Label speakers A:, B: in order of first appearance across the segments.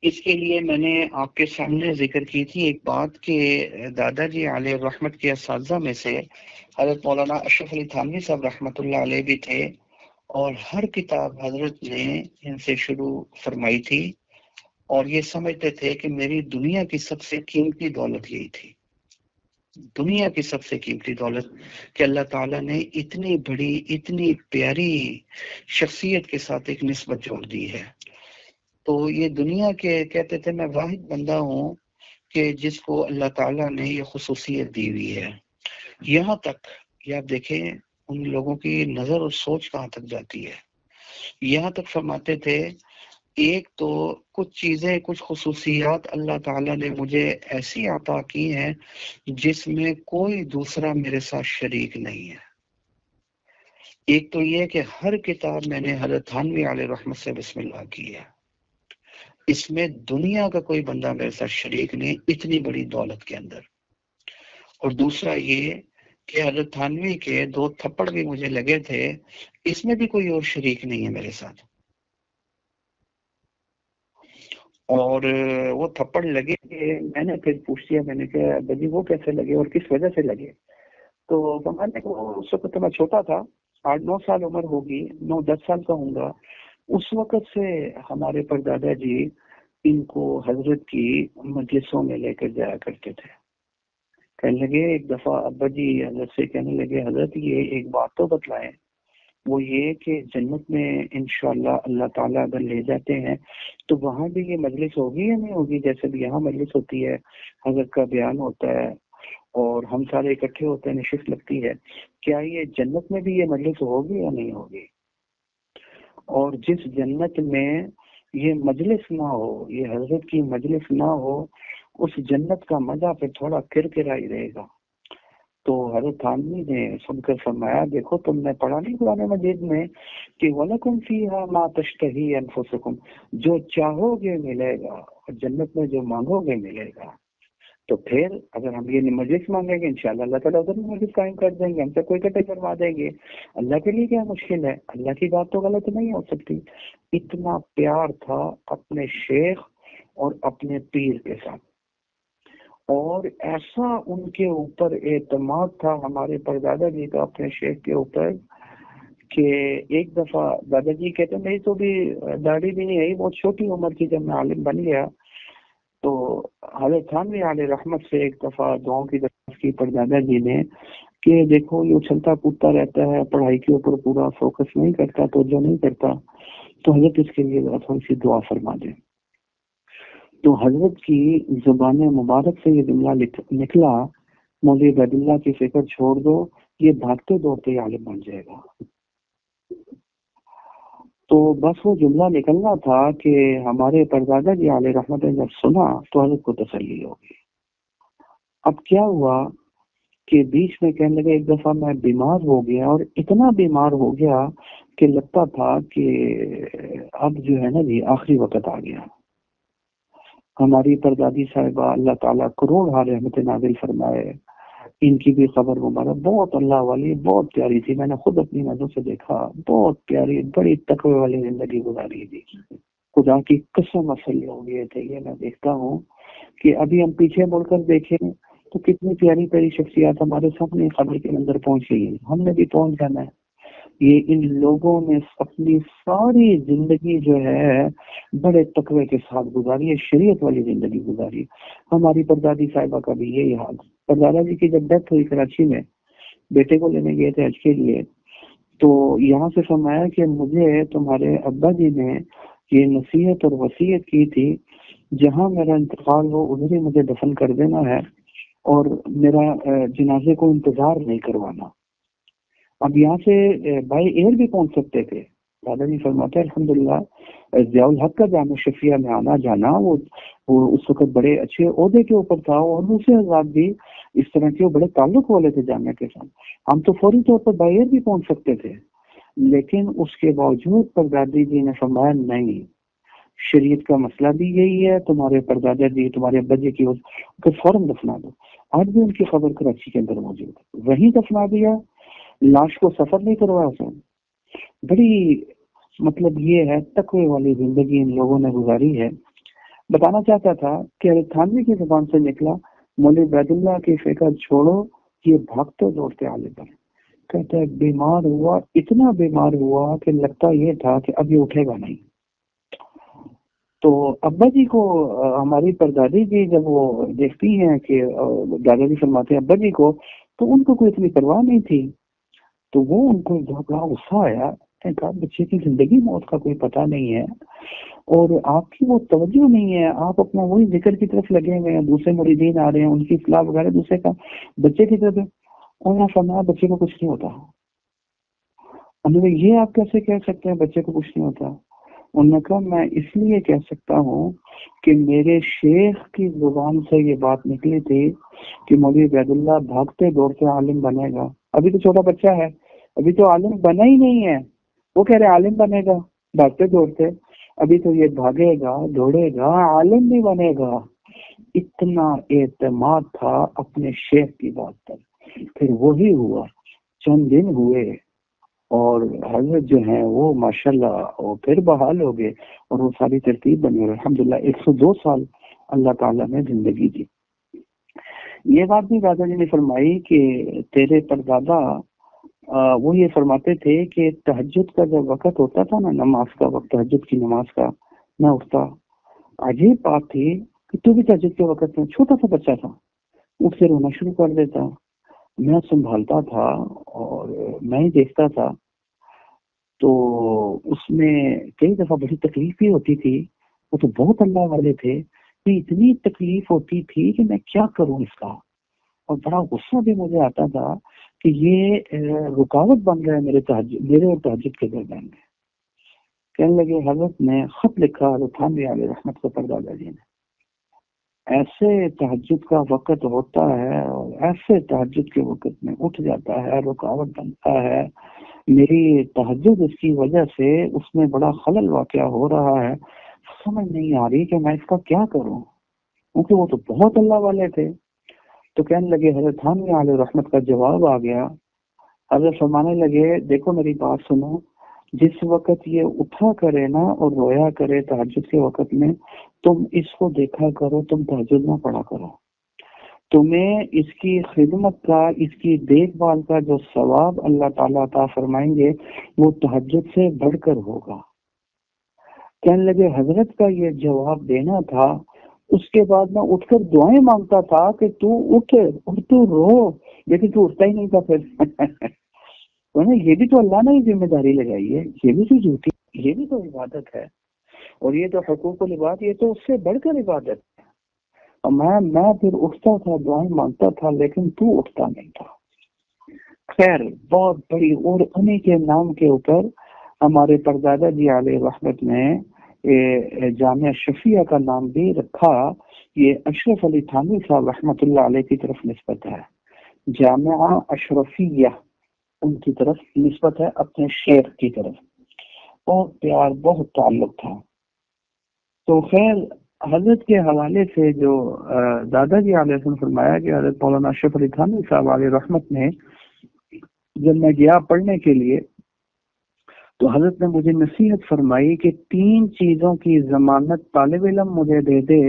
A: اس کے لیے میں نے آپ کے سامنے ذکر کی تھی ایک بات کہ دادا جی علیہ رحمت کے اساتذہ میں سے حضرت مولانا اشرف علی تھانوی صاحب رحمۃ اللہ علیہ بھی تھے، اور ہر کتاب حضرت نے ان سے شروع فرمائی تھی، اور یہ سمجھتے تھے کہ میری دنیا کی سب سے قیمتی دولت یہی تھی، دنیا کی سب سے قیمتی دولت، کہ اللہ تعالیٰ نے اتنی بڑی اتنی پیاری شخصیت کے ساتھ ایک نسبت جوڑ دی ہے۔ تو یہ دنیا کے کہتے تھے میں واحد بندہ ہوں کہ جس کو اللہ تعالیٰ نے یہ خصوصیت دی ہوئی ہے۔ یہاں تک یہ آپ دیکھیں ان لوگوں کی نظر اور سوچ کہاں تک جاتی ہے، یہاں تک فرماتے تھے ایک تو کچھ چیزیں کچھ خصوصیات اللہ تعالیٰ نے مجھے ایسی عطا کی ہیں جس میں کوئی دوسرا میرے ساتھ شریک نہیں ہے۔ ایک تو یہ کہ ہر کتاب میں نے حضرت تھانوی علیہ رحمت سے بسم اللہ کی ہے، اس میں دنیا کا کوئی بندہ میرے ساتھ شریک نہیں اتنی بڑی دولت کے اندر۔ اور دوسرا یہ کہ حضرت تھانوی کے 2 تھپڑ بھی مجھے لگے تھے، اس میں بھی کوئی اور شریک نہیں ہے میرے ساتھ۔ اور وہ تھپڑ لگے، میں نے پھر پوچھ لیا، میں نے کہا ابا جی وہ کیسے لگے اور کس وجہ سے لگے؟ تو فرمانے کو اس وقت تو میں چھوٹا تھا، 8-9 سال عمر ہوگی، 9-10 سال کا ہوں گا، اس وقت سے ہمارے پردادا جی ان کو حضرت کی مجلسوں میں لے کر جایا کرتے تھے۔ کہنے لگے ایک دفعہ ابا جی حضرت سے کہنے لگے حضرت یہ ایک بات تو بتلائیں، وہ یہ کہ جنت میں انشاءاللہ اللہ تعالیٰ اگر لے جاتے ہیں تو وہاں بھی یہ مجلس ہوگی یا نہیں ہوگی؟ جیسے بھی یہاں مجلس ہوتی ہے، حضرت کا بیان ہوتا ہے اور ہم سارے اکٹھے ہوتے ہیں، نشست لگتی ہے، کیا یہ جنت میں بھی یہ مجلس ہوگی یا نہیں ہوگی؟ اور جس جنت میں یہ مجلس نہ ہو، یہ حضرت کی مجلس نہ ہو، اس جنت کا مزہ پھر تھوڑا کرکرا ہی رہے گا۔ تو حضرت تھانوی نے سن کر فرمایا دیکھو تم نے پڑھا نہیں قرآن مجید میں کہ وَلَكُمْ فِيهَا مَا تَشْتَهِي أَنفُسُكُمْ، جو چاہو گے ملے گا، اور جنت میں جو مانگو گے ملے گا۔ تو پھر اگر ہم یہ مجلس مانگیں گے انشاءاللہ اللہ تعالیٰ ادھر مجلس قائم کر دیں گے، ہم سے کوئی کٹے کروا دیں گے، اللہ کے لیے کیا مشکل ہے، اللہ کی بات تو غلط نہیں ہو سکتی۔ اتنا پیار تھا اپنے شیخ اور اپنے پیر کے ساتھ، اور ایسا ان کے اوپر اعتماد تھا ہمارے پردادا جی کا اپنے شیخ کے اوپر کہ ایک دفعہ دادا جی کہتے ہیں میری تو بھی داڑھی بھی نہیں آئی، بہت چھوٹی عمر کی جب میں عالم بن گیا، تو حضرت تھانوی علیہ رحمت سے ایک دفعہ دعاؤں کی درخواست کی پردادا جی نے کہ دیکھو یہ اچھلتا کودتا رہتا ہے، پڑھائی کے اوپر پورا فوکس نہیں کرتا، توجہ نہیں کرتا، تو حضرت اس کے لیے ذرا تھوڑی سی دعا فرما دیں۔ تو حضرت کی زبان مبارک سے یہ جملہ نکلا مولوی عبید اللہ کی فکر چھوڑ دو، یہ بھاگتے دوڑتے عالم بن جائے گا۔ تو بس وہ جملہ نکلنا تھا کہ ہمارے پردادا جی علیہ رحمت نے جب سنا تو حضرت کو تسلی ہوگی۔ اب کیا ہوا کہ بیچ میں کہنے لگے ایک دفعہ میں بیمار ہو گیا، اور اتنا بیمار ہو گیا کہ لگتا تھا کہ اب جو ہے نا جی آخری وقت آ گیا۔ ہماری پردادی صاحبہ اللہ تعالیٰ کروڑ رحمت نازل فرمائے، ان کی بھی خبر مبارک بہت اللہ والی، بہت پیاری تھی، میں نے خود اپنی نظروں سے دیکھا، بہت پیاری بڑی تقوی والی زندگی گزاری تھی۔ خدا کی قسم اصل لوگ یہ تھے، یہ میں دیکھتا ہوں کہ ابھی ہم پیچھے مڑ کر دیکھیں تو کتنی پیاری پیاری شخصیات ہمارے سامنے قبر کے اندر پہنچ گئی ہیں، ہم نے بھی پہنچ جانا ہے۔ یہ ان لوگوں نے اپنی ساری زندگی جو ہے بڑے تقوی کے ساتھ گزاری ہے، شریعت والی زندگی گزاری۔ ہماری پردادی صاحبہ کا بھی یہی حال۔ پردادا جی کی جب ڈیتھ ہوئی کراچی میں، بیٹے کو لینے گئے تھے حج کے لیے، تو یہاں سے فرمایا کہ مجھے تمہارے ابا جی نے یہ نصیحت اور وصیت کی تھی جہاں میرا انتقال ہو ادھر ہی مجھے دفن کر دینا ہے، اور میرا جنازے کو انتظار نہیں کروانا۔ اب یہاں سے بائی ایئر بھی پہنچ سکتے تھے۔ دادا جی فرماتے ہیں الحمدللہ ضیاء الحق کا جامع شفیہ میں آنا جانا، وہ اس وقت بڑے اچھے عہدے کے اوپر تھا، اور دوسرے حضرات بھی اس طرح کے بڑے تعلق والے تھے جامعہ کے ساتھ، ہم تو فوری طور پر بائی ایئر بھی پہنچ سکتے تھے، لیکن اس کے باوجود پردادی جی نے فرمایا نہیں، شریعت کا مسئلہ بھی یہی ہے، تمہارے پردادا جی تمہارے ابا جی کی فوراً دفنا دو۔ آج بھی ان کی خبر کراچی کے اندر موجود ہے، وہیں دفنا دیا، لاش کو سفر نہیں کروایا اس نے۔ بڑی مطلب یہ ہے تقوی والی زندگی ان لوگوں نے گزاری ہے۔ بتانا چاہتا تھا کہ حضرت تھانوی کی زبان سے نکلا مولوی عبید اللہ کی فکر چھوڑو، یہ بھاگتے دوڑتے عالم بنے. کہتا ہے بیمار ہوا، اتنا بیمار ہوا کہ لگتا یہ تھا کہ اب یہ اٹھے گا نہیں. تو ابا جی کو ہماری پردادی جی جب وہ دیکھتی ہیں کہ دادا جی فرماتے ہیں ابا جی کو، تو ان کو کوئی اتنی پرواہ نہیں تھی. تو وہ ان کو بہت بڑا غصہ آیا کہ کہا بچے کی زندگی موت کا کوئی پتہ نہیں ہے اور آپ کی وہ توجہ نہیں ہے، آپ اپنا وہی ذکر کی طرف لگے ہوئے ہیں، دوسرے مریدین آ رہے ہیں ان کی اصلاح وغیرہ دوسرے کا، بچے کی طرف. انہوں نے فرمایا بچے کو کچھ نہیں ہوتا. انہوں نے یہ آپ کیسے کہہ سکتے ہیں بچے کو کچھ نہیں ہوتا؟ انہوں نے کہا میں اس لیے کہہ سکتا ہوں کہ میرے شیخ کی زبان سے یہ بات نکلی تھی کہ مولوی عبید اللہ بھاگتے دوڑتے عالم بنے گا. ابھی تو چھوٹا بچہ ہے، ابھی تو عالم بنا ہی نہیں ہے، وہ کہہ رہے عالم بنے گا بھاگتے دوڑتے. ابھی تو یہ بھاگے گا دوڑے گا عالم نہیں بنے گا. اتنا اعتماد تھا اپنے شیخ کی بات پر. پھر وہی ہوا، چند دن ہوئے اور حضرت جو ہیں وہ ماشاءاللہ وہ پھر بحال ہو گئے اور وہ ساری ترتیب بنی اور الحمدللہ 102 سال اللہ تعالیٰ نے زندگی دی. یہ بات بھی دادا جی نے فرمائی کہ تیرے پردادا وہ یہ فرماتے تھے کہ تہجد کا جب وقت ہوتا تھا نا، نماز کا وقت، تہجد کی نماز کا، میں اٹھتا. عجیب بات تھی کہ تو بھی تہجد کے وقت میں چھوٹا سا بچہ تھا اٹھ سے رونا شروع کر دیتا. میں سنبھالتا تھا اور میں ہی دیکھتا تھا. تو اس میں کئی دفعہ بڑی تکلیف بھی ہوتی تھی. وہ تو بہت اللہ والے تھے کہ اتنی تکلیف ہوتی تھی کہ میں کیا کروں اس کا، اور بڑا غصہ بھی مجھے آتا تھا کہ یہ رکاوٹ بن رہا ہے میرے اور تہجد کے درمیان میں. کہنے لگے حضرت نے خط لکھا حضرت تھانوی علیہ رحمت کو پردادا جی نے، ایسے تہجد کا وقت ہوتا ہے اور ایسے تہجد کے وقت میں اٹھ جاتا ہے، رکاوٹ بنتا ہے، میری تہجد اس کی وجہ سے اس میں بڑا خلل واقع ہو رہا ہے، سمجھ نہیں آ رہی کہ میں اس کا کیا کروں، کیونکہ وہ تو بہت اللہ والے تھے. تو کہنے لگے حضرت تھانوی علیہ رحمت کا جواب آ گیا. حضرت فرمانے لگے دیکھو میری بات سنو، جس وقت یہ اٹھا کرے نا اور رویا کرے تہجد کے وقت میں، تم اس کو دیکھا کرو، تم تہجد نہ پڑھا کرو، تمہیں اس کی خدمت کا، اس کی دیکھ بھال کا جو ثواب اللہ تعالیٰ عطا فرمائیں گے وہ تہجد سے بڑھ کر ہوگا. کہنے لگے حضرت کا یہ جواب دینا تھا. اس کے بعد میں اٹھ کر دعائیں مانگتا تھا کہ تو اٹھ اور تو رو، لیکن تو اٹھتا ہی نہیں تھا. پھر یہ بھی تو اللہ نے ہی ذمہ داری لگائی ہے، یہ بھی تو جھوٹی، یہ بھی تو عبادت ہے، اور یہ تو حقوق العباد، یہ تو اس سے بڑھ کر عبادت ہے. اور میں پھر اٹھتا تھا دعائیں مانگتا تھا لیکن تو اٹھتا نہیں تھا. خیر بہت بڑی، اور انہیں کے نام کے اوپر ہمارے پردادا جی علیہ رحمت نے جامعہ شفیہ کا نام بھی رکھا. یہ اشرف علی تھانوی صاحب رحمۃ اللہ علیہ کی طرف نسبت ہے، جامعہ اشرفیہ ان کی طرف نسبت ہے، اپنے شیخ کی طرف بہت پیار بہت تعلق تھا. تو خیر حضرت کے حوالے سے جو دادا جی علیہ السلام فرمایا کہ حضرت مولانا اشرف علی تھانوی صاحب علیہ رحمت نے جب میں گیا پڑھنے کے لیے تو حضرت نے مجھے نصیحت فرمائی کہ 3 چیزوں کی ضمانت طالب علم مجھے دے دے،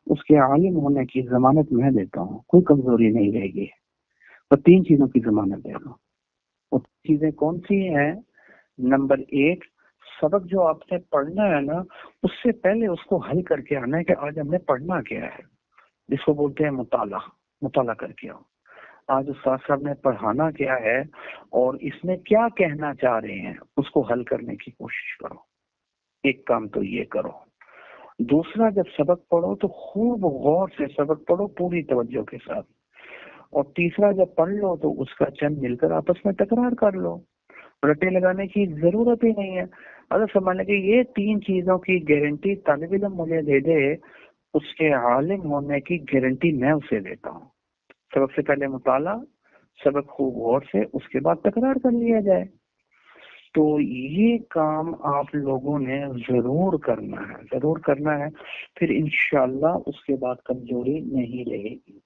A: اس کے عالم ہونے کی ضمانت میں دیتا ہوں، کوئی کمزوری نہیں رہے گی، اور 3 چیزوں کی ضمانت دے دو. وہ چیزیں کون سی ہیں؟ نمبر 1، سبق جو آپ نے پڑھنا ہے نا اس سے پہلے اس کو حل کر کے آنا ہے کہ آج ہم نے پڑھنا کیا ہے، جس کو بولتے ہیں مطالعہ کر کے آؤ. آج استاد صاحب نے پڑھانا کیا ہے اور اس میں کیا کہنا چاہ رہے ہیں، اس کو حل کرنے کی کوشش کرو. ایک کام تو یہ کرو. دوسرا، جب سبق پڑھو تو خوب غور سے سبق پڑھو پوری توجہ کے ساتھ. اور تیسرا، جب پڑھ لو تو اس کا چند مل کر آپس میں تکرار کر لو، رٹے لگانے کی ضرورت ہی نہیں ہے. اگر سمجھنے کہ یہ 3 چیزوں کی گارنٹی طالب علم مجھے دے دے، اس کے عالم ہونے کی گارنٹی میں اسے دیتا ہوں. سبق سے پہلے مطالعہ، سبق خوب غور سے، اس کے بعد تکرار کر لیا جائے. تو یہ کام آپ لوگوں نے ضرور کرنا ہے، پھر انشاءاللہ اس کے بعد کمزوری نہیں رہے گی.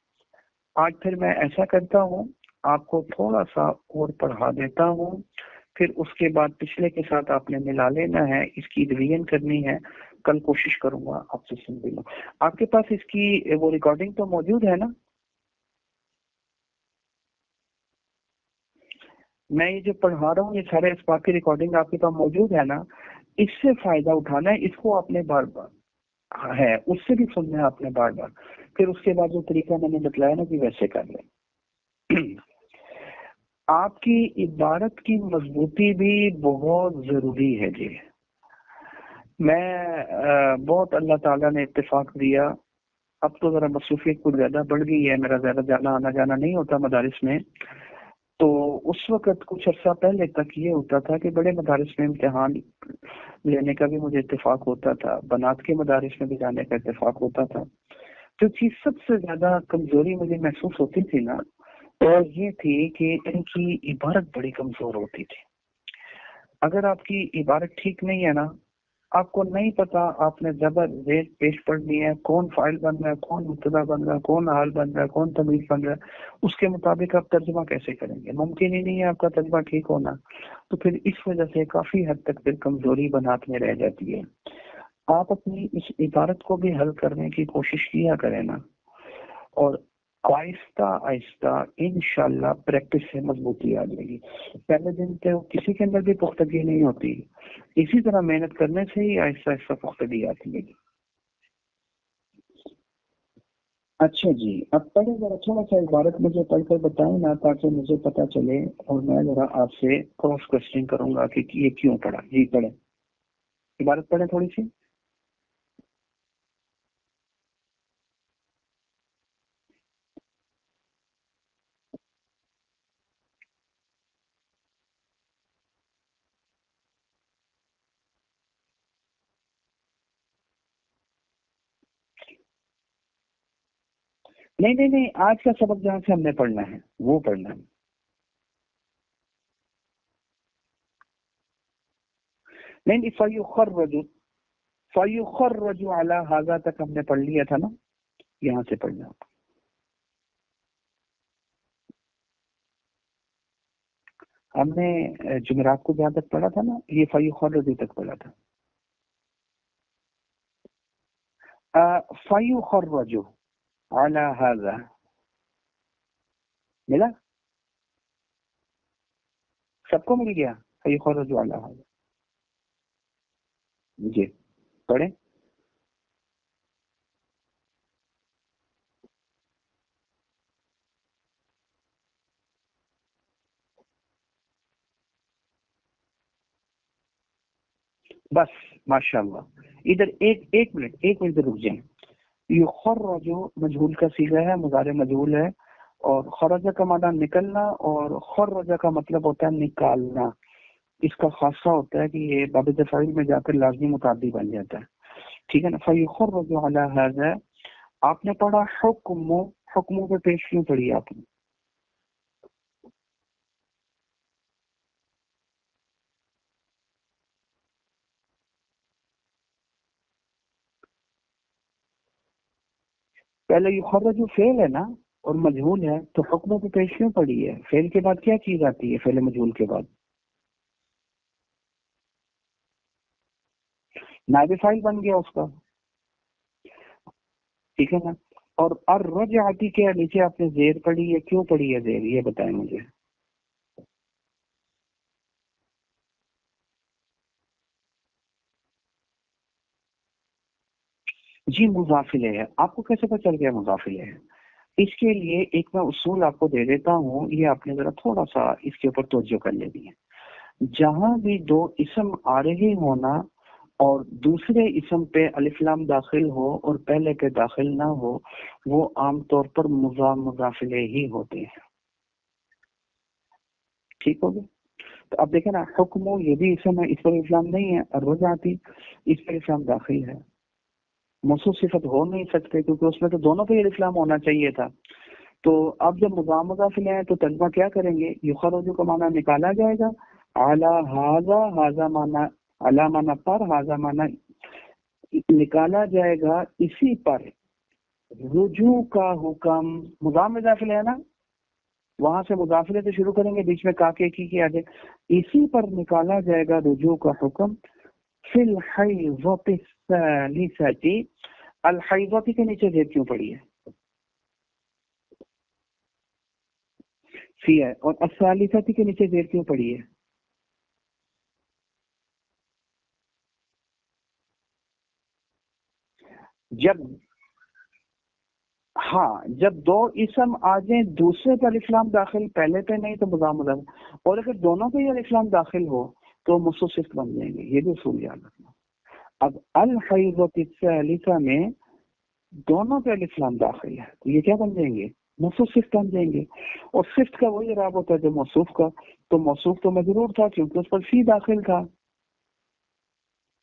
A: آج پھر میں ایسا کرتا ہوں، آپ کو تھوڑا سا اور پڑھا دیتا ہوں، پھر اس کے بعد پچھلے کے ساتھ آپ نے ملا لینا ہے، اس کی ریویژن کرنی ہے. کل کوشش کروں گا آپ سے سن بھی لوں. آپ کے پاس اس کی وہ ریکارڈنگ تو موجود ہے نا؟ میں یہ جو پڑھا رہا ہوں یہ سارے اسباق کی ریکارڈنگ آپ کے پاس موجود ہے نا؟ اس سے فائدہ اٹھانا ہے، اس کو آپ نے بار بار ہے، اس سے بھی سننا ہے آپ نے بار بار، پھر اس کے بعد جو طریقہ میں نے بتلایا نا کہ ویسے کر لیں. آپ کی عبارت کی مضبوطی بھی بہت ضروری ہے جی. میں بہت اللہ تعالیٰ نے اتفاق دیا، اب تو ذرا مصروفیت کچھ زیادہ بڑھ گئی ہے، میرا زیادہ جانا آنا جانا نہیں ہوتا مدارس میں. تو اس وقت کچھ عرصہ پہلے تک یہ ہوتا تھا کہ بڑے مدارس میں امتحان لینے کا بھی مجھے اتفاق ہوتا تھا، بنات کے مدارس میں بھی جانے کا اتفاق ہوتا تھا. جو چیز سب سے زیادہ کمزوری مجھے محسوس ہوتی تھی نا، اور یہ تھی کہ ان کی عبارت بڑی کمزور ہوتی تھی. اگر آپ کی عبارت ٹھیک نہیں ہے نا، آپ کو نہیں پتا آپ نے زبر زیر پیش پڑھنی ہے، کون فاعل بن رہا ہے، کون مبتدا بن رہا ہے، کون حال بن رہا ہے، کون تمیز بن رہا ہے، اس کے مطابق آپ ترجمہ کیسے کریں گے؟ ممکن ہی نہیں ہے آپ کا ترجمہ ٹھیک ہونا. تو پھر اس وجہ سے کافی حد تک پھر کمزوری بنات میں رہ جاتی ہے. آپ اپنی اس عبارت کو بھی حل کرنے کی کوشش کیا کریں نا، اور آہستہ آہستہ انشاءاللہ پریکٹس سے مضبوطی آ جائے گی. پہلے دن تو کسی کے اندر بھی پختگی نہیں ہوتی، اسی طرح محنت کرنے سے ہی آہستہ آہستہ پختگی آتی ہے. اچھا جی، اب پڑھے ذرا تھوڑا سا عبارت مجھے پڑھ کر بتائیں نا، تاکہ مجھے پتا چلے اور میں ذرا آپ سے کراس کوسچنگ کروں گا کہ یہ کیوں پڑھا. جی پڑھیں، عبارت پڑھیں تھوڑی سی. نہیں نہیں نہیں، آج کا سبق جہاں سے ہم نے پڑھنا ہے وہ پڑھنا ہے. نہیں، فَيُخَرَّجُ عَلَى هَذَا تک ہم نے پڑھ لیا تھا نا، یہاں سے پڑھنا. ہم نے جمعرات کو جہاں تک پڑھا تھا نا، یہ فَيُخَرَّجُ تک پڑھا تھا. فَيُخَرَّجُ عَلَى هَذَا ملا؟ سب کو مل گیا؟ فَيُخَرَّجُ عَلَى هَذَا. جی پڑھیں. بس ماشاءاللہ. ادھر ایک منٹ رک جائیں. یخرج مجہول کا صیغہ ہے، مضارع مجہول ہے، اور خرج کا معنی نکلنا، اور خرج کا مطلب ہوتا ہے نکالنا. اس کا خاصہ ہوتا ہے کہ یہ باب تفاعل میں جا کر لازمی متعدی بن جاتا ہے. ٹھیک ہے نا؟ فیخرج علی ھذا. آپ نے پڑھا حکم، حکموں پہ پیش کیوں پڑھی آپ نے؟ پہلے یخرج فعل ہے نا اور مجہول ہے، تو حکموں پہ پیش کیوں پڑھی ہے؟ فعل کے بعد کیا چیز آتی ہے؟ فعل مجہول کے بعد نائب فاعل بن گیا اس کا. ٹھیک ہے نا؟ اور الرجعتی کے نیچے آپ نے زیر پڑھی ہے، کیوں پڑھی ہے زیر؟ یہ بتائیں مجھے. جی مضافلہ ہے. آپ کو کیسے پتہ چل گیا مضافلہ ہے؟ اس کے لیے ایک میں اصول آپ کو دے دیتا ہوں، یہ آپ نے ذرا تھوڑا سا اس کے اوپر توجہ کر لینی ہے. جہاں بھی دو اسم آ رہے ہونا اور دوسرے اسم پہ الف لام داخل ہو اور پہلے پہ داخل نہ ہو، وہ عام طور پر مضافلہ ہی ہوتے ہیں. ٹھیک ہو گیا؟ تو اب دیکھیں نا، حکم یہ بھی اسم ہے، اس پر الف لام نہیں ہے. الرجعتی اس پر الف لام داخل ہے. موصوف صفت ہو نہیں سکتے کیونکہ اس میں تو دونوں پہ الف لام ہونا چاہیے تھا. تو اب جب مضافلہ ہے تو ترجمہ کیا کریں گے؟ یخرج کا معنی نکالا جائے گا، اعلی ھذا، ھذا معنی اعلی معنی پر، ھذا معنی نکالا جائے گا اسی پر. رجوع کا حکم مضاف مضافلہ ہے نا، وہاں سے مضافلے سے شروع کریں گے، بیچ میں کاکے کی آگے اسی پر نکالا جائے گا رجوع کا حکم. فی الحیضۃ، الثالثتی، الحیضتی کے نیچے زیر کیوں پڑی ہے؟ فی ہے، اور الثالثتی کے نیچے زیر کیوں پڑی ہے؟ جب ہاں جب دو اسم آ جائیں دوسرے پر الف لام داخل، پہلے پہ نہیں تو مضاف مضاف، اور اگر دونوں پہ الف لام داخل ہو تو موصوف صفت بن جائیں گے. یہ بھی اصول یاد رکھنا. اب الحیضۃ الثالثہ میں دونوں پہ الف لام داخل ہے تو یہ کیا بن جائیں گے؟ موصوف صفت بن جائیں گے. اور صفت کا وہی اعراب ہوتا ہے جو موصوف کا، تو موصوف تو مجرور تھا کیونکہ اس پر فی داخل تھا،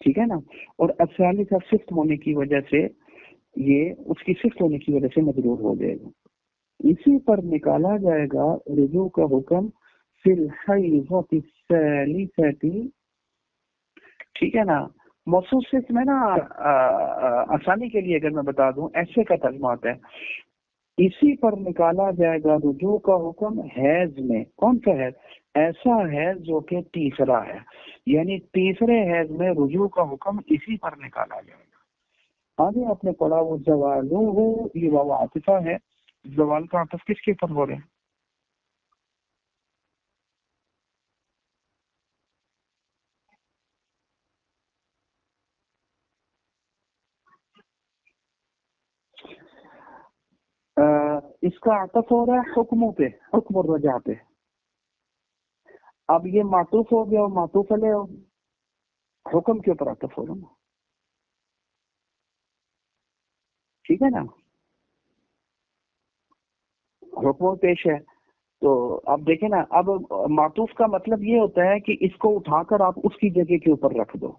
A: ٹھیک ہے نا. اور الثالثہ صفت ہونے کی وجہ سے یہ اس کی صفت ہونے کی وجہ سے مجرور ہو جائے گا. اسی پر نکالا جائے گا رجوع کا حکم فی الحیضۃ الثالثۃ، ٹھیک ہے نا. موصوف صفت میں نا آسانی کے لیے اگر میں بتا دوں ایسے کا ترجمہ ہوتا ہے، اسی پر نکالا جائے گا رجوع کا حکم حیض میں. کون سا حیض؟ ایسا حیض جو کہ تیسرا ہے، یعنی تیسرے حیض میں رجوع کا حکم اسی پر نکالا جائے گا. آگے آپ نے پڑھا وہ زوالہ، یہ واو عاطفہ ہے. زوال کا عطف کس کے اوپر ہو رہا ہے؟ اس کا عطف ہو رہا ہے حکموں پہ، حکم الرجع پہ. اب یہ معطوف ہو گیا اور معطوف علیہ ہو، حکم کے اوپر عطف ہو رہا ہے، ٹھیک ہے نا. حکم پیش ہے تو اب دیکھیں نا، اب معطوف کا مطلب یہ ہوتا ہے کہ اس کو اٹھا کر آپ اس کی جگہ کے اوپر رکھ دو.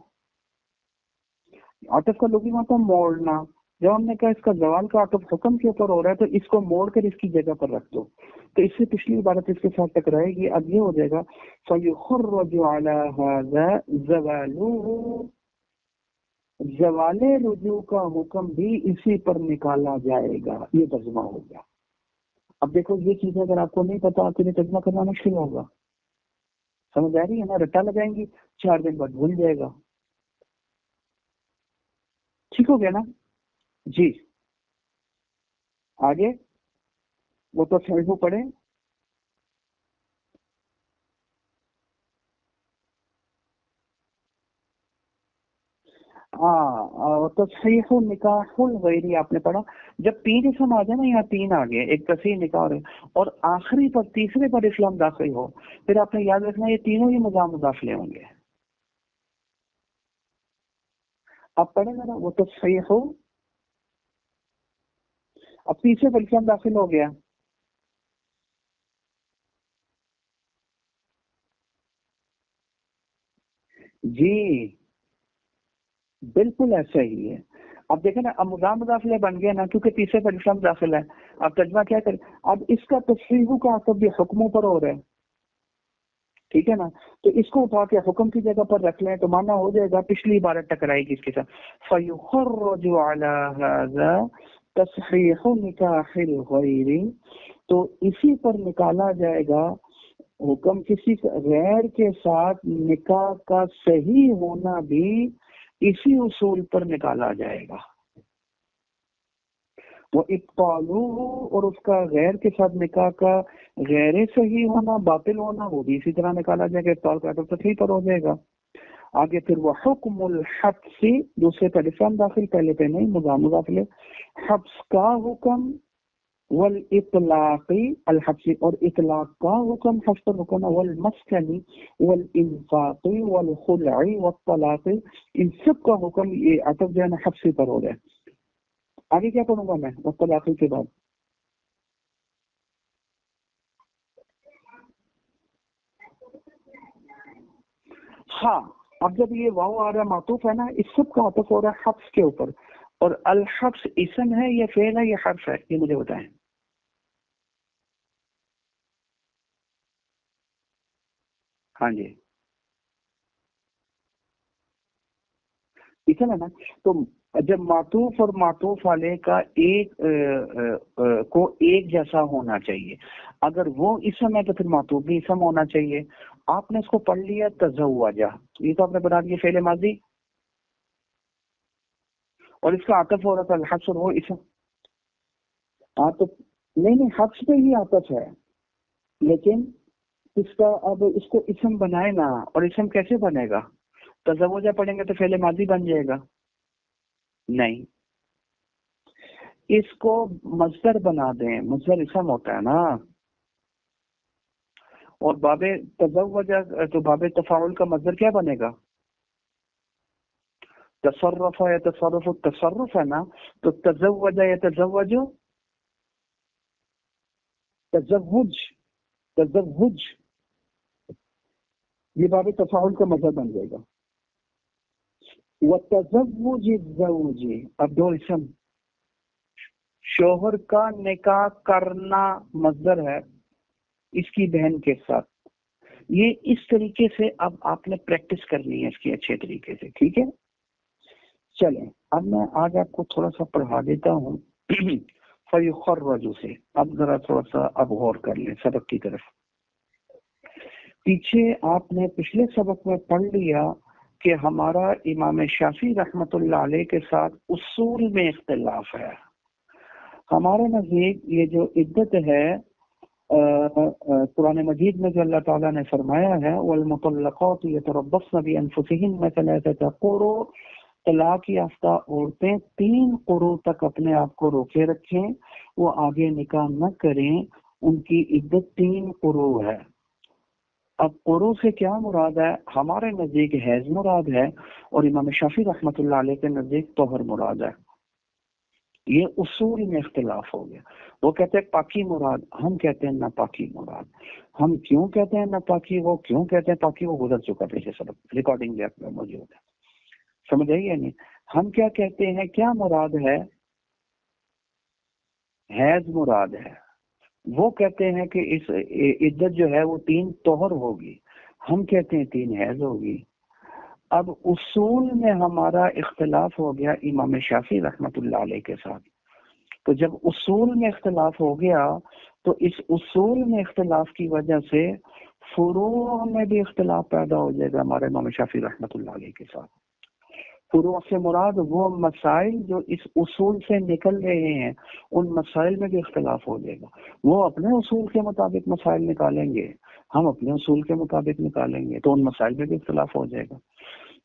A: عطف کا لغوی مطلب موڑنا. جب ہم نے کہا اس کا زوال کا عطف حکم کے اوپر ہو رہا ہے تو اس کو موڑ کر اس کی جگہ پر رکھ دو. تو اس سے پچھلی عبارت اس کے ساتھ ٹکرائے گی. اب یہ ہو جائے گا فَيُخَرَّجُ عَلَى هَذَا زَوَالُهُ، زوال رجوع کا حکم بھی اسی پر نکالا جائے گا. یہ ترجمہ ہو گیا. اب دیکھو یہ چیزیں اگر آپ کو نہیں پتا آپ کے لیے ترجمہ کرنا مشکل ہوگا. سمجھ آ رہی ہے نا؟ رٹا لگائیں گی 4 دن بعد بھول جائے گا. ٹھیک ہو گیا نا جی. آگے وہ تو صحیح پڑھے. ہاں تصحیح نکاح الغیری آپ نے پڑھا. جب 3 اسم آ جائے نا، یہاں 3 آ گئے، ایک تصحیح نکاح اور آخری پر تیسرے پر اسلام داخل ہو، پھر آپ نے یاد رکھنا یہ تینوں ہی مضاف مضافلے ہوں گے. آپ پڑھیں گے نا وہ تصحیح ہو، اب تیسرے پر اسلام داخل ہو گیا. جی بالکل ایسا ہی ہے. اب دیکھیں نا اب مضاف مضافلے بن گئے نا کیونکہ تیسرے پر اسلام داخل ہے. اب ترجمہ کیا کریں؟ اب اس کا تصحیح کا عطف بھی حکموں پر ہو رہا ہے، ٹھیک ہے نا. تو اس کو اٹھا کے حکم کی جگہ پر رکھ لیں تو مانا ہو جائے گا پچھلی عبارت ٹکرائے گی اس کے ساتھ. فَيُخَرَّجُ عَلَى هَذَا تَصْحِيحُ نِكَاحِ الْغَيْرِ، تو اسی پر نکالا جائے گا حکم کسی غیر کے ساتھ نکاح کا صحیح ہونا بھی اسی اصول پر نکالا جائے گا. وہ ابطالوہ، اور اس کا غیر کے ساتھ نکاح کا غیر صحیح ہونا، باطل ہونا، وہ بھی اسی طرح نکالا جائے گا. ابطال کا تو صحیح پر ہو جائے گا. آگے پھر وہ حکم الحبس، دوسرے پر اسم داخل، پہلے پہ نہیں، مضاف مضافلے. حبس کا حکم والاطلاق، الحبس اور اطلاق کا حکم، حبس پر حکم، والمسکن والانفاق والخلع والطلاق، ان سب کا حکم یہ عطف جو ہے نا حبس پر ہو رہا ہے. آگے کیا پڑھوں گا میں والطلاق کے بعد؟ ہاں اب جب یہ واو آ رہا ہے معطوف ہے نا، اس سب کا عطف ہو رہا ہے حبس کے اوپر. اور الحبس اسم ہے یا فعل ہے یا حرف ہے؟ یہ مجھے بتائیں. ہاں جی اسم ہے نا. تو جب معطوف اور معطوف علیہ کا ایک کو ایک جیسا ہونا چاہیے. اگر وہ اسم ہے تو پھر معطوف بھی اسم ہونا چاہیے. آپ نے اس کو پڑھ لیا تزوجہ، یہ تو آپ نے بنا دیا فعل ماضی. اور اس کا عطف ہو رہا تھا الحصر، وہ اسم عطف نہیں حبس پہ ہی عطف ہے، لیکن اس کا اب اس کو اسم بنائے نا، اور اسم کیسے بنے گا؟ تزوجہ پڑھیں گے تو فعل ماضی بن جائے گا؟ نہیں، اس کو مصدر بنا دیں، مصدر اسم ہوتا ہے نا، اور باب تزوجہ تو باب تفاعل کا مصدر کیا بنے گا؟ تصرف یا تصرف، تصرف ہے نا، تو تزوجہ یا تزوج، تزوج، تزوج، یہ باب تفاعل کا مصدر بن جائے گا۔ وتزوج الزوج، اب دو اسم، شوہر کا نکاح کرنا مصدر ہے اس کی بہن کے ساتھ۔ یہ اس طریقے سے اب آپ نے پریکٹس کرنی ہے اس کی اچھے طریقے سے، ٹھیک ہے؟ چلیں اب میں آج آپ کو تھوڑا سا پڑھا دیتا ہوں فیخرج سے۔ اب ذرا تھوڑا سا اب غور کر لیں سبق کی طرف۔ پیچھے آپ نے پچھلے سبق میں پڑھ لیا کہ ہمارا امام شافعی رحمۃ اللہ علیہ کے ساتھ اصول میں اختلاف ہے۔ ہمارے نزدیک یہ جو عدت ہے قرآن مجید میں جو اللہ تعالیٰ نے فرمایا ہے والمطلقات یتربصن بانفسہن ثلاثۃ قروء، طلاق یافتہ عورتیں 3 قروء تک اپنے آپ کو روکے رکھیں، وہ آگے نکاح نہ کریں، ان کی عدت 3 قروء ہے۔ اب قروء سے کیا مراد ہے؟ ہمارے نزدیک حیض مراد ہے، اور امام شافعی رحمۃ اللہ علیہ کے نزدیک طہر مراد ہے۔ یہ اصول میں اختلاف ہو گیا۔ وہ کہتے ہیں پاکی مراد، ہم کہتے ہیں ناپاکی مراد۔ ہم کیوں کہتے ہیں ناپاکی، وہ کیوں کہتے ہیں پاکی، وہ گزر چکا پیچھے سبق، ریکارڈنگ میں موجود ہے، سمجھ آئی یا نہیں؟ ہم کیا کہتے ہیں، کیا مراد ہے؟ حیض مراد ہے۔ وہ کہتے ہیں کہ اس عدت جو ہے وہ 3 طہر ہوگی، ہم کہتے ہیں 3 حیض ہوگی۔ اب اصول میں ہمارا اختلاف ہو گیا امام شافعی رحمۃ اللہ علیہ کے ساتھ۔ تو جب اصول میں اختلاف ہو گیا تو اس اصول میں اختلاف کی وجہ سے فروع میں بھی اختلاف پیدا ہو جائے گا ہمارے امام شافعی رحمۃ اللہ علیہ کے ساتھ۔ فروع سے مراد وہ مسائل جو اس اصول سے نکل رہے ہیں، ان مسائل میں بھی اختلاف ہو جائے گا۔ وہ اپنے اصول کے مطابق مسائل نکالیں گے، ہم اپنے اصول کے مطابق نکالیں گے، تو ان مسائل میں بھی اختلاف ہو جائے گا۔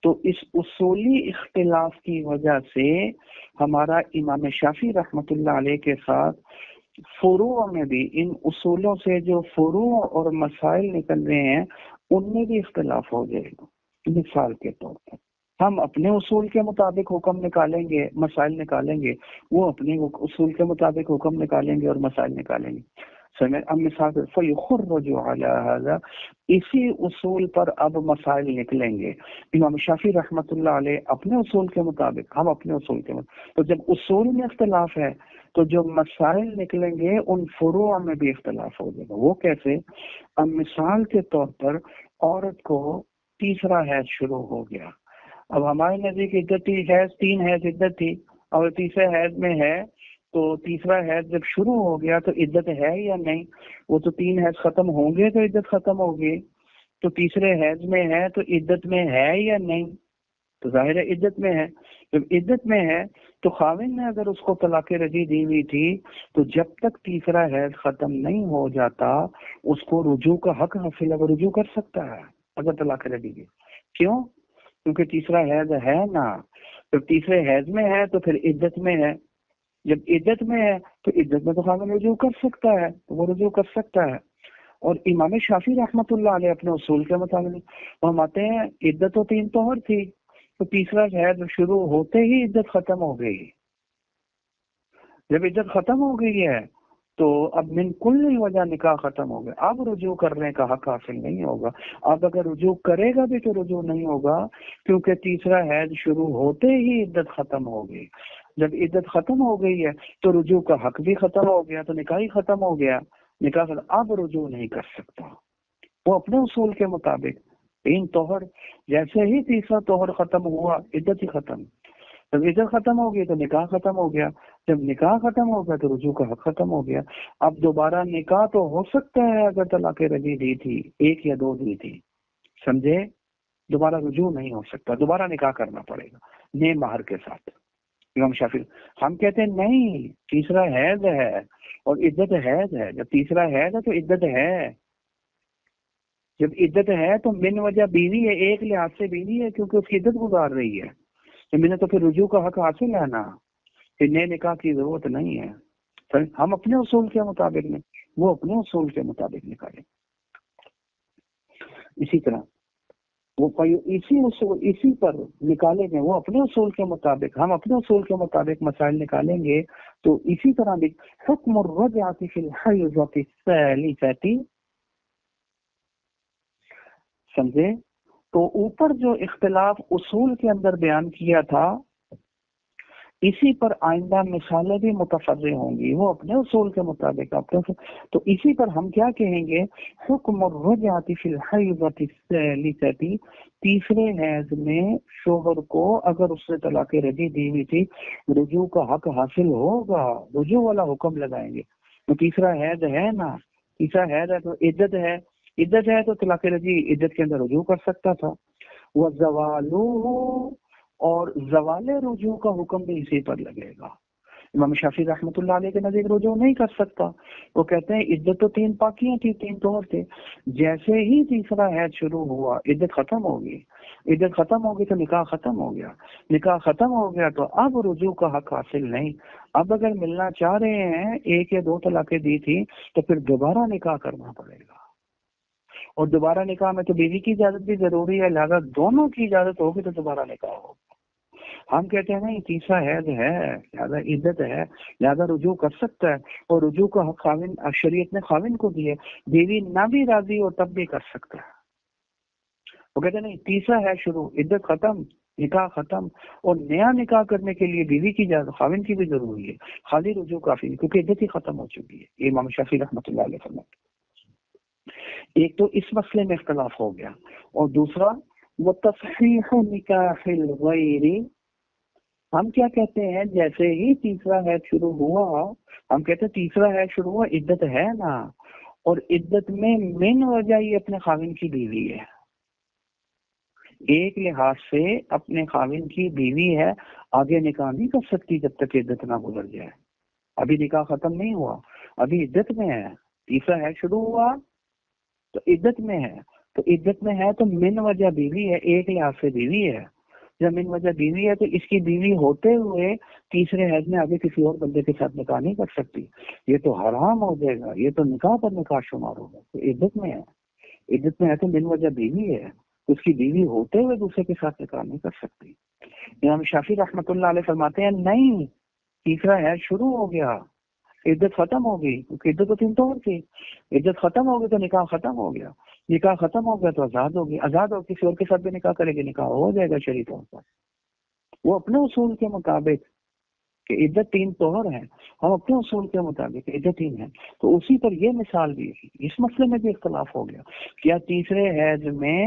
A: تو اس اصولی اختلاف کی وجہ سے ہمارا امام شافعی رحمۃ اللہ علیہ کے ساتھ فروع میں بھی، ان اصولوں سے جو فروع اور مسائل نکل رہے ہیں ان میں بھی اختلاف ہو جائے گا۔ مثال کے طور پر ہم اپنے اصول کے مطابق حکم نکالیں گے، مسائل نکالیں گے، وہ اپنے اصول کے مطابق حکم نکالیں گے اور مسائل نکالیں گے۔ اب مثال فیخرج علی ھذا، اسی اصول پر اب مسائل نکلیں گے۔ امام شافعی رحمۃ اللہ علیہ اپنے اصول کے مطابق، ہم اپنے اصول کے مطابق۔ تو جب اصول میں اختلاف ہے تو جو مسائل نکلیں گے ان فروع میں بھی اختلاف ہو جائے گا۔ وہ کیسے؟ اب مثال کے طور پر عورت کو تیسرا حیض شروع ہو گیا، اب ہمارے نزدیک عدت تھی حیض، 3 حیض عدت تھی، اور تیسرے حیض میں ہے، تو تیسرا حیض جب شروع ہو گیا تو عدت ہے یا نہیں؟ وہ تو 3 حیض ختم ہوں گے تو عدت ختم ہوگی، تو تیسرے حیض میں ہے تو عدت میں ہے یا نہیں؟ تو ظاہر ہے عدت میں ہے۔ جب عدت میں ہے تو خاوند نے اگر اس کو طلاق رجعی دی ہوئی تھی تو جب تک تیسرا حیض ختم نہیں ہو جاتا اس کو رجوع کا حق حاصل ہے، وہ رجوع کر سکتا ہے اگر طلاق رجعی دی۔ کیوں؟ کیونکہ تیسرا حیض ہے نا، جب تیسرے حیض میں ہے تو پھر عدت میں ہے، جب عدت میں ہے تو عدت میں تو خاوند رجوع کر سکتا ہے، وہ رجوع کر سکتا ہے۔ اور امام شافعی رحمۃ اللہ علیہ اپنے اصول کے مطابق فرماتے ہیں عدت تو 3 طہر تھی، تو تیسرا حیض شروع ہوتے ہی عدت ختم ہو گئی۔ جب عدت ختم ہو گئی ہے تو اب من کل وجہ نکاح ختم ہو گیا، اب رجوع کرنے کا حق حاصل نہیں ہوگا۔ اب اگر رجوع کرے گا بھی تو رجوع نہیں ہوگا، کیونکہ تیسرا حیض شروع ہوتے ہی عدت ختم ہو گئی۔ جب عدت ختم ہو گئی ہے تو رجوع کا حق بھی ختم ہو گیا، تو نکاح ہی ختم ہو گیا، نکاح ختم، اب رجوع نہیں کر سکتا۔ وہ اپنے اصول کے مطابق 3 طہر، جیسے ہی تیسرا طہر ختم ہوا عدت ہی ختم، جب عدت ختم ہو گئی تو نکاح ختم ہو گیا، جب نکاح ختم ہو گیا تو رجوع کا حق ختم ہو گیا۔ اب دوبارہ نکاح تو ہو سکتا ہے اگر طلاق رجعی دی تھی، 1 یا 2 دی تھی، سمجھے؟ دوبارہ رجوع نہیں ہو سکتا، دوبارہ نکاح کرنا پڑے گا نئے مہر کے ساتھ، امام شافعی ہم کہتے ہیں نہیں، تیسرا حیض ہے اور عدت حیض ہے. جب تیسرا حیض ہے تو عدت ہے. جب عدت ہے تو من وجہ بیوی ہے، ایک لحاظ سے بیوی ہے کیونکہ اس کی عدت گزار رہی ہے. تو میں نے تو پھر رجوع کا حق حاصل ہے نا، پھر نئے نکاح کی ضرورت نہیں ہے. ہم اپنے اصول کے مطابق میں، وہ اپنے اصول کے مطابق نکالیں. اسی طرح وہ اسی پر نکالیں گے، وہ اپنے اصول کے مطابق، ہم اپنے اصول کے مطابق مسائل نکالیں گے. تو اسی طرح بھی حکم الرجعۃ فی الحیضۃ الثالثۃ، سمجھے؟ تو اوپر جو اختلاف اصول کے اندر بیان کیا تھا، اسی پر آئندہ مثالیں بھی متفرع ہوں گی، وہ اپنے اصول کے مطابق تو اسی پر ہم کیا کہیں گے؟ حکم الرجعۃ فی الحیضۃ الثالثۃ، تیسرے حیض میں شوہر کو اگر اس نے طلاق رجعی دی ہوئی تھی، رجوع کا حق حاصل ہوگا، رجوع والا حکم لگائیں گے. تو تیسرا حیض ہے نا، تیسرا حیض ہے تو عدت ہے، عدت ہے تو طلاق رجعی عدت کے اندر رجوع کر سکتا تھا. وَزَوَالُهُ، اور زوال رجوع کا حکم بھی اسی پر لگے گا. امام شافعی رحمۃ اللہ علیہ کے نزدیک رجوع نہیں کر سکتا. وہ کہتے ہیں عدت تو 3 پاکیاں تھی، 3 طہر تھے، جیسے ہی تیسرا حیض شروع ہوا عدت ختم ہوگی، عدت ختم ہوگی تو نکاح ختم ہو گیا، نکاح ختم ہو گیا تو اب رجوع کا حق حاصل نہیں. اب اگر ملنا چاہ رہے ہیں، 1 یا 2 طلاقیں دی تھی تو پھر دوبارہ نکاح کرنا پڑے گا. اور دوبارہ نکاح میں تو بیوی کی اجازت بھی ضروری ہے، لہذا دونوں کی اجازت ہوگی تو دوبارہ نکاح ہوگا. ہم کہتے ہیں نہیں، تیسرا حیض ہے لہذا عدت ہے لہذا رجوع کر سکتا ہے، اور رجوع کا حق خاوند شریعت نے خاوند کو دیا، بیوی نہ بھی راضی ہو تب بھی کر سکتا ہے. وہ کہتے ہیں نہیں، تیسرا ہے شروع، عدت ختم، نکاح ختم، اور نیا نکاح کرنے کے لیے بیوی کی اجازت خاوند کی بھی ضروری ہے، خالی رجوع کافی نہیں کیونکہ عدت ہی ختم ہو چکی ہے. یہ امام شافعی رحمۃ اللہ علیہ فرماتے ہیں. ایک تو اس مسئلے میں اختلاف ہو گیا، اور دوسرا وہ تصحیح نکاح الغیر. ہم کیا کہتے ہیں؟ جیسے ہی تیسرا حیض شروع ہوا، ہم کہتے ہیں تیسرا حیض شروع ہوا، عدت ہے نا، اور عدت میں من وجہ یہ اپنے خاوند کی بیوی ہے، ایک لحاظ سے اپنے خاوند کی بیوی ہے، آگے نکاح نہیں کر سکتی جب تک عدت نہ گزر جائے. ابھی نکاح ختم نہیں ہوا، ابھی عدت میں ہے. تیسرا حیض شروع ہوا تو عدت میں ہے، تو عدت میں ہے تو من وجہ بیوی ہے، ایک لحاظ سے بیوی ہے. جب من وجہ بیوی ہے تو اس کی بیوی ہوتے ہوئے تیسرے حیض میں آگے کسی اور بندے کے ساتھ نکاح نہیں کر سکتی، یہ تو حرام ہو جائے گا، یہ تو نکاح پر نکاح شمار ہوگا. تو عدت میں ہے، عدت میں ہے تو من وجہ بیوی ہے، اس کی بیوی ہوتے ہوئے دوسرے کے ساتھ نکاح نہیں کر سکتی. امام شافعی رحمۃ اللہ علیہ فرماتے ہیں نہیں، تیسرا حیض شروع ہو گیا، عدت ختم ہو گئی، کیونکہ عدت تو 3 طور تھی، عدت ختم ہو گئی تو نکاح ختم ہو گیا، نکاح ختم ہو گیا تو آزاد ہوگی، آزاد ہو کسی اور کے ساتھ بھی نکاح کرے گی، نکاح ہو جائے گا شرعی طور پر. وہ اپنے اصول کے مطابق کہ عدت 3 طہر ہیں، ہم اپنے اصول کے مطابق عدت 3 ہے. تو اسی پر یہ مثال بھی ہے. اس مسئلے میں بھی اختلاف ہو گیا، کیا تیسرے حیض میں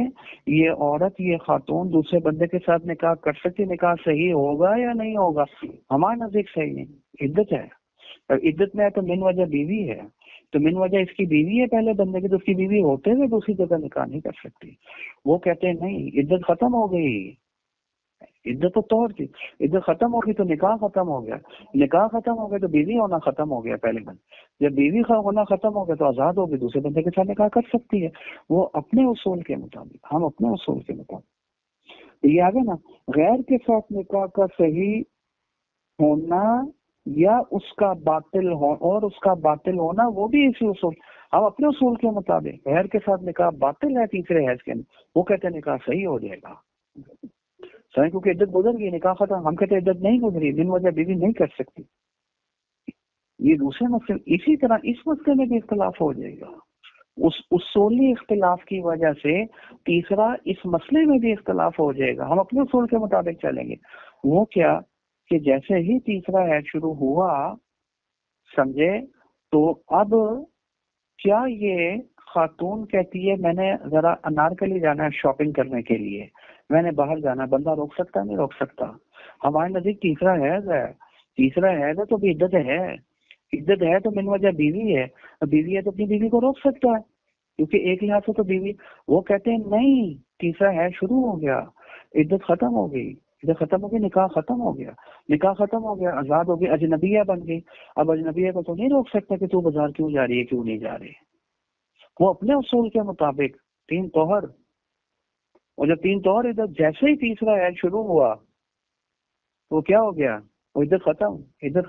A: یہ عورت، یہ خاتون دوسرے بندے کے ساتھ نکاح کر سکتی؟ نکاح صحیح ہوگا یا نہیں ہوگا؟ ہمارے نزدیک صحیح نہیں، عدت ہے، اور عدت میں ہے تو من وجہ بیوی ہے، تو من وجہ اس کی بیوی ہے پہلے بندے کی، تو اس کی بیوی ہوتے ہوئے دوسری جگہ نکاح نہیں کر سکتی. وہ کہتے ہیں نہیں، عدت ختم ہو گئی، عدت تو طور تھی، عدت ختم ہو گئی تو نکاح ختم ہو گیا، نکاح ختم ہو گیا تو بیوی ہونا ختم ہو گیا پہلے بند. جب بیوی ہونا ختم ہو گیا تو آزاد ہو گئی، دوسرے بندے کے ساتھ نکاح کر سکتی ہے. وہ اپنے اصول کے مطابق، ہم اپنے اصول کے مطابق. یہ آگے نا، غیر کے ساتھ نکاح کا صحیح ہونا یا اس کا باطل ہو، اور اس کا باطل ہونا، وہ بھی اسی اصول، ہم اپنے اصول کے مطابق. غیر کے ساتھ نکاح باطل ہے تیسرے حیض کے اندر، وہ کہتے ہیں نکاح صحیح ہو جائے گا صحیح، کیونکہ عدت گزر گئی، نکاح ختم. ہم کہتے ہیں عدت نہیں گزری، من وجہ بیوی نہیں کر سکتی. یہ دوسرے مسئلے. اسی طرح اس مسئلے میں بھی اختلاف ہو جائے گا، اس اصولی اختلاف کی وجہ سے تیسرا اس مسئلے میں بھی اختلاف ہو جائے گا. ہم اپنے اصول کے مطابق چلیں گے. وہ کیا کہ جیسے ہی تیسرا حیض شروع ہوا، سمجھے، تو اب کیا یہ خاتون کہتی ہے میں نے ذرا انارکلی جانا ہے شاپنگ کرنے کے لیے، میں نے باہر جانا ہے، بندہ روک سکتا ہے؟ نہیں روک سکتا. ہمارے نزدیک تیسرا حیض ہے، تیسرا حیض ہے تو بھی عدت ہے، عدت ہے تو من وجہ بیوی ہے، بیوی ہے تو اپنی بیوی کو روک سکتا ہے کیونکہ ایک لحاظ سے تو بیوی. وہ کہتے ہیں نہیں، تیسرا حیض شروع ہو گیا، عدت ختم ہو گئی، عدت ختم ہو گئی، نکاح ختم ہو گیا، نکاح ختم ہو گیا، آزاد ہو گئی، اجنبیہ بن گئی. اب اجنبیہ کو تو نہیں روک سکتا کہ تو بازار کیوں جا رہی ہے کیوں نہیں جا رہی. وہ اپنے اصول کے مطابق 3 طہر، اور جب 3 طہر عدت جیسے ہی تیسرا حیض شروع ہوا تو کیا ہو گیا، وہ عدت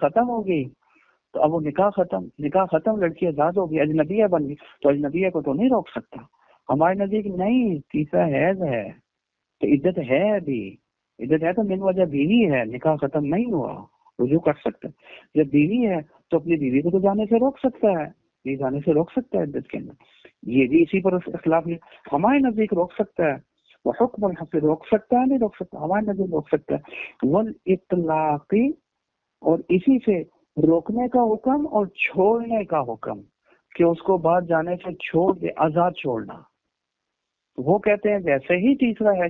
A: ختم ہو گئی. تو اب وہ نکاح ختم، لڑکی آزاد ہو گئی، اجنبیہ بن گئی، تو اجنبیہ کو تو نہیں روک سکتا. ہمارے نزدیک نہیں، تیسرا حیض ہے تو عدت ہے، ابھی عدت ہے تو من وجہ بیوی ہے، نکاح ختم نہیں ہوا، رجوع کر سکتا ہے. جب بیوی ہے تو اپنی بیوی کو تو جانے سے روک سکتا ہے، یہ جانے سے روک سکتا ہے عدت کے اندر. یہ بھی اسی پر اختلاف نہیں، ہمارے نزدیک روک سکتا ہے. وہ حکم الحق روک سکتا ہے نہیں روک سکتا، ہمارے نزدیک روک سکتا ہے. والاطلاقی، اور اسی سے روکنے کا حکم اور چھوڑنے کا حکم کہ اس کو بعد جانے سے چھوڑ دے، آزاد چھوڑنا. وہ کہتے ہیں جیسے ہی تیسرا ہے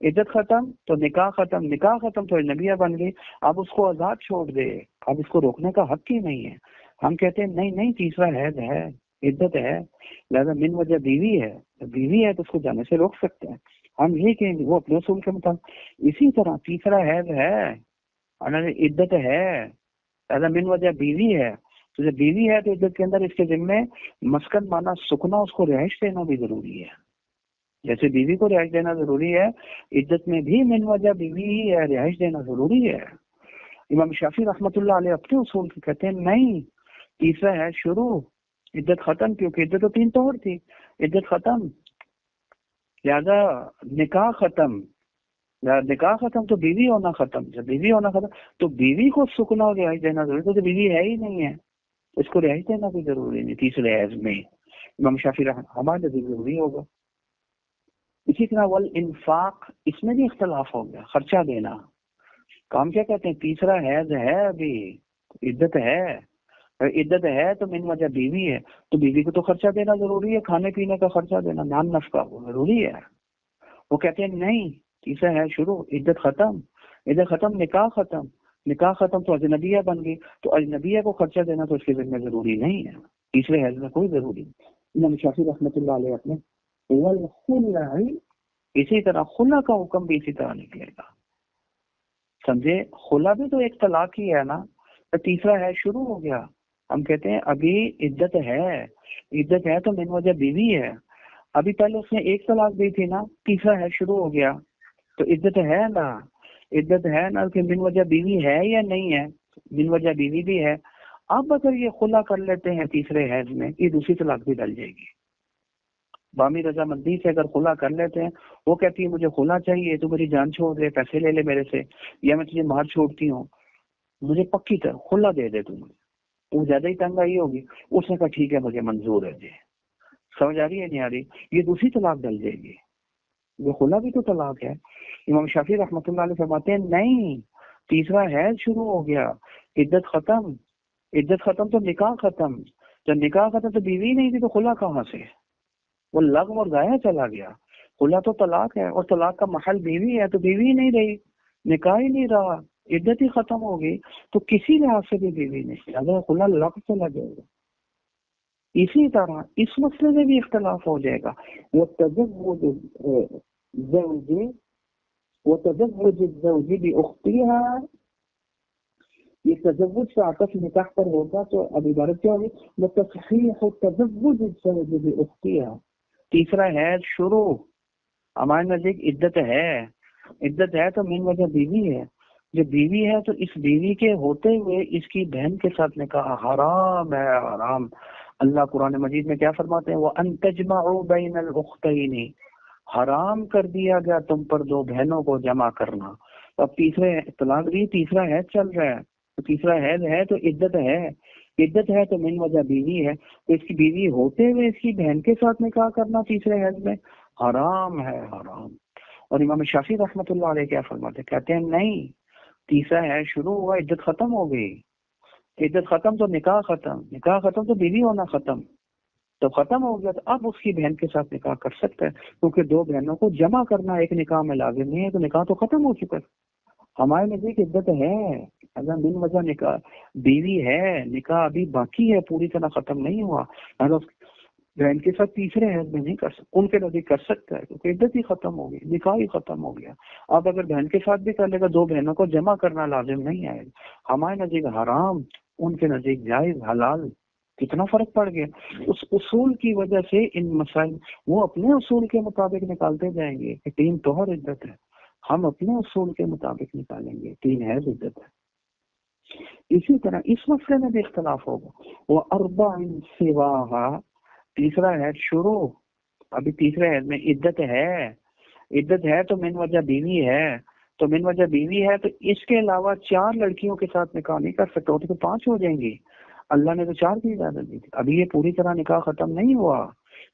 A: عدت ختم تو نکاح ختم تو اجنبیہ بن گئی، اب اس کو آزاد چھوڑ دے، اب اس کو روکنے کا حق ہی نہیں ہے. ہم کہتے ہیں نہیں، تیسرا حیض ہے، عدت ہے، لہذا من وجہ بیوی ہے تو اس کو جانے سے روک سکتے ہیں. ہم یہ کہیں گے وہ اپنے اصول کے مطابق. اسی طرح تیسرا حیض ہے، عدت ہے، لہذا من وجہ بیوی ہے، تو جب بیوی ہے تو عدت کے اندر اس کے ذمے مسکن مانا سکنا، اس کو رہائش دینا بھی ضروری ہے. جیسے بیوی کو رہائش دینا ضروری ہے، عدت میں بھی من وجہ بیوی ہی ہے، رہائش دینا ضروری ہے. امام شافعی رحمۃ اللہ علیہ اپنے اصول کی کہتے ہیں نہیں، تیسرا ہے شروع، عدت ختم، کیونکہ عدت تو 3 طہر تھی، عدت ختم، لہذا نکاح ختم تو بیوی ہونا ختم. جب بیوی ہونا ختم تو بیوی کو سکنا اور رہائش دینا ضروری، تو بیوی ہے ہی نہیں ہے، اس کو رہائش دینا بھی ضروری نہیں. تیسرے حیض میں امام شافعی ہمارے نزدیک ضروری ہوگا. اسی طرح والانفاق، اس میں بھی اختلاف ہو گیا، خرچہ دینا. کام کیا کہتے ہیں، تیسرا حیض ہے، ابھی عدت ہے تو من وجہ بیوی ہے تو بیوی کو تو خرچہ دینا ضروری ہے، کھانے پینے کا خرچہ دینا، نان نفقہ وہ ضروری ہے. وہ کہتے ہیں نہیں، تیسرا ہے شروع، عدت ختم، نکاح ختم تو اجنبیہ بن گئی، تو اجنبیہ کو خرچہ دینا تو اس کے ذمہ ضروری نہیں ہے، تیسرے حیض میں کوئی ضروری نہیں. امام شافعی رحمۃ اللہ علیہ اپنے والخلع، اسی طرح خلع کا حکم بھی اسی طرح نکلے گا. سمجھے، خلع بھی تو ایک طلاق ہی ہے نا. تیسرا ہے شروع ہو گیا، ہم کہتے ہیں ابھی عدت ہے تو من وجہ بیوی ہے، ابھی پہلے اس نے ایک طلاق دی تھی نا، تیسرا ہے شروع ہو گیا تو عدت ہے نا کہ من وجہ بیوی ہے یا نہیں ہے، من وجہ بیوی بھی ہے. اب اگر یہ خلع کر لیتے ہیں تیسرے حیض میں، یہ دوسری طلاق بھی ڈل جائے گی. بامی رضامندی سے اگر خلع کر لیتے ہیں، وہ کہتی ہے مجھے خلع چاہیے، تو میری جان چھوڑ دے، پیسے لے لے میرے سے، یا میں تجھے مہر چھوڑتی ہوں، مجھے پکی طرح خلع دے دے، تو زیادہ ہی تنگ آئی ہوگی. اس نے کہا ٹھیک ہے مجھے منظور ہے جی. سمجھ آ رہی ہے نہیں آ رہی، یہ دوسری طلاق ڈل جائے گی. یہ خلع بھی تو طلاق ہے. امام شافعی رحمۃ اللہ علیہ فرماتے ہیں نہیں، تیسرا حیض شروع ہو گیا، عدت ختم تو نکاح ختم، جب نکاح ختم تو بیوی نہیں تھی تو خلع کہاں سے، وہ لغو اور ضائع چلا گیا. خلع تو طلاق ہے، اور طلاق کا محل بیوی ہے، تو بیوی ہی نہیں رہی، نکاح ہی نہیں رہا، عدت ہی ختم ہو گئی، تو کسی لحاظ سے بھی بیوی نہیں، اگر خلع لغو چلا جائے گا. اسی طرح اس مسئلے میں بھی اختلاف ہو جائے گا. وتزوج الزوج بأختها، یہ تزوج سے عطف نکاح پر ہوگا تو اب عبارت کیا ہوگی، وتصحیح تزوج الزوج بأختها. تیسرا حیض شروع، ہمارے نزدیک عدت ہے تو من وجہ بیوی ہے. جو بیوی ہے تو اس بیوی کے ہوتے ہوئے اس کی بہن کے ساتھ نکاح حرام ہے، حرام. اللہ قرآن مجید میں کیا فرماتے ہیں، وَأَن تَجْمَعُوا بَيْنَ الْأُخْتَيْنِ، حرام کر دیا گیا تم پر 2 بہنوں کو جمع کرنا. تو اب تیسرے طلاق بھی، تیسرا حیض چل رہا ہے، تو تیسرا حیض ہے تو عدت ہے تو من وجہ بیوی ہے، تو اس کی بیوی ہوتے ہوئے اس کی بہن کے ساتھ نکاح کرنا تیسرے حیض میں حرام ہے، حرام. اور امام شافعی رحمۃ اللہ علیہ کیا فرماتے، کہتے ہیں نہیں، تیسرا حیض شروع ہوا، عدت ختم ہو گئی، عدت ختم تو نکاح ختم تو بیوی ہونا ختم، تو ختم ہو گیا تو اب اس کی بہن کے ساتھ نکاح کر سکتا ہے، کیونکہ 2 بہنوں کو جمع کرنا ایک نکاح میں لازم نہیں ہے، تو نکاح تو ختم ہو چکا ہے. ہمارے نزدیک عدت ہے، اگر بن وجہ نکاح بیوی ہے، نکاح ابھی باقی ہے، پوری طرح ختم نہیں ہوا. بہن کے ساتھ تیسرے حیض میں نہیں کر سکتا، ان کے نزدیک کر سکتا ہے کیونکہ عدت ہی ختم ہو گئی، نکاح ہی ختم ہو گیا. اب اگر بہن کے ساتھ بھی کر لے گا، دو بہنوں کو جمع کرنا لازم نہیں آئے گا. ہمارے نزدیک حرام، ان کے نزدیک جائز حلال، کتنا فرق پڑ گیا. اس اصول کی وجہ سے ان مسائل وہ اپنے اصول کے مطابق نکالتے جائیں گے کہ 3 طہر عدت ہے، ہم اپنے اصول کے مطابق نکالیں گے 3 حیض عدت ہے. اسی طرح اس مسئلے میں بھی اختلاف ہوگا. وہ اربع سواہا، تیسرا حیض شروع، ابھی تیسرے حیض میں عدت ہے تو من وجہ بیوی ہے، تو من وجہ بیوی ہے تو اس کے علاوہ 4 لڑکیوں کے ساتھ نکاح نہیں کر سکتا، تو 5 ہو جائیں گی. اللہ نے تو 4 کی اجازت دی تھی. ابھی یہ پوری طرح نکاح ختم نہیں ہوا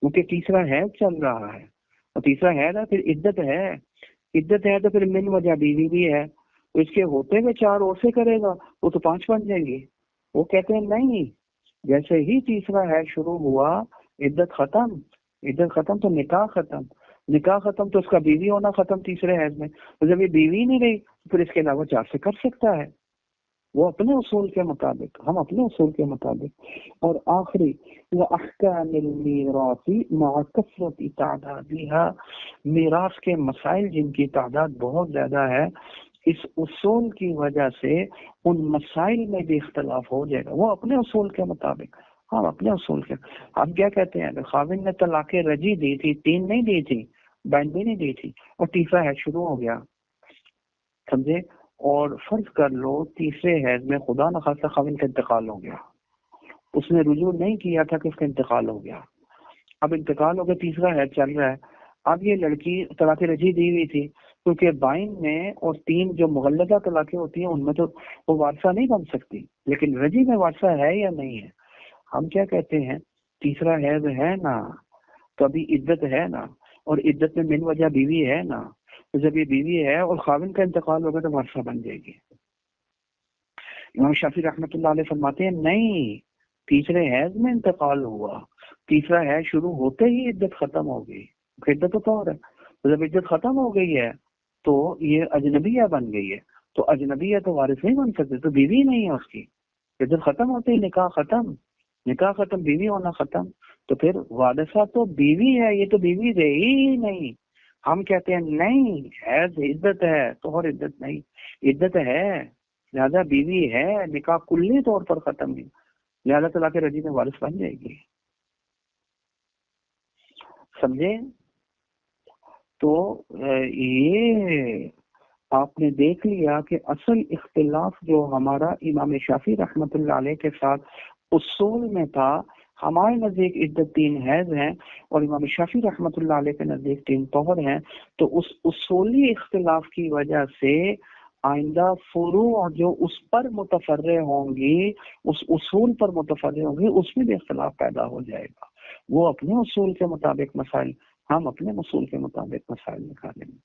A: کیونکہ تیسرا حیض چل رہا ہے، اور تیسرا حیض ہے پھر عدت ہے تو پھر من وجہ بیوی بھی ہے، تو اس کے ہوتے ہوئے 4 اور سے کرے گا وہ تو 5 بن جائیں گے. وہ کہتے ہیں نہیں، جیسے ہی تیسرا حیض شروع ہوا عدت ختم تو نکاح ختم تو اس کا بیوی ہونا ختم تیسرے حیض میں. تو جب یہ بیوی نہیں رہی تو پھر اس کے علاوہ 4 سے کر سکتا ہے، وہ اپنے اصول کے مطابق، ہم اپنے اصول کے مطابق. اور آخری وَأَحْكَامِ الْمِيرَاثِ مَعَ كَثْرَةِ تَعْدَادِهَا، میراث کے مسائل جن کی تعداد بہت زیادہ ہے، اس اصول کی وجہ سے ان مسائل میں بھی اختلاف ہو جائے گا. وہ اپنے اصول کے مطابق، ہم اپنے اصول کے. ہم کیا کہتے ہیں، اگر خاوند نے طلاق رجی دی تھی، 3 نہیں دی تھی، بین بھی نہیں دی تھی، اور تیسرا حیض شروع ہو گیا، سمجھے، اور فرض کر لو تیسرے حیض میں خدا نخواستہ خاوند کا انتقال ہو گیا، اس نے رجوع نہیں کیا تھا کہ اس کا انتقال ہو گیا، اب انتقال ہو گیا، تیسرا حیض چل رہا ہے. اب یہ لڑکی طلاق رجی دی ہوئی تھی، کیونکہ بائن میں اور 3 جو مغلظہ طلاقیں ہوتی ہیں ان میں تو وہ وارثہ نہیں بن سکتی، لیکن رجی میں وارثہ ہے یا نہیں ہے. ہم کیا کہتے ہیں، تیسرا حیض ہے نا تو ابھی عدت ہے نا، اور عدت میں من وجہ بیوی ہے نا، تو جب یہ بیوی ہے اور خاوند کا انتقال ہوگا تو وارثہ بن جائے گی. امام شافعی رحمۃ اللہ علیہ فرماتے ہیں نہیں، تیسرے حیض میں انتقال ہوا، تیسرا حیض شروع ہوتے ہی عدت ختم ہو گئی. عدت تو طور ہے، تو جب عدت ختم ہو گئی ہے تو یہ اجنبیہ بن گئی ہے، تو اجنبیہ تو وارث نہیں بن سکتے، تو بیوی نہیں ہے اس کی. عدت ختم ہوتے ہی نکاح ختم، بیوی ہونا ختم، تو پھر وارثہ تو بیوی ہے، یہ تو بیوی رہی ہی نہیں. ہم کہتے ہیں نہیں، حیض عدت ہے، طہر عدت نہیں، عدت ہے لہذا بیوی ہے، نکاح کلی طور پر ختم نہیں، لہذا طلاق رجعی میں وارث بن جائے گی. سمجھے؟ تو یہ آپ نے دیکھ لیا کہ اصل اختلاف جو ہمارا امام شافعی رحمۃ اللہ علیہ کے ساتھ اصول میں تھا، ہمارے نزدیک عدت 3 حیض ہیں اور امام شافعی رحمۃ اللہ علیہ کے نزدیک 3 طہر ہیں. تو اس اصولی اختلاف کی وجہ سے آئندہ فروع جو اس پر متفرع ہوں گی، اس اصول پر متفرع ہوں گی، اس میں بھی اختلاف پیدا ہو جائے گا. وہ اپنے اصول کے مطابق مسائل، ہم اپنے اصول کے مطابق مسائل نکالیں گے.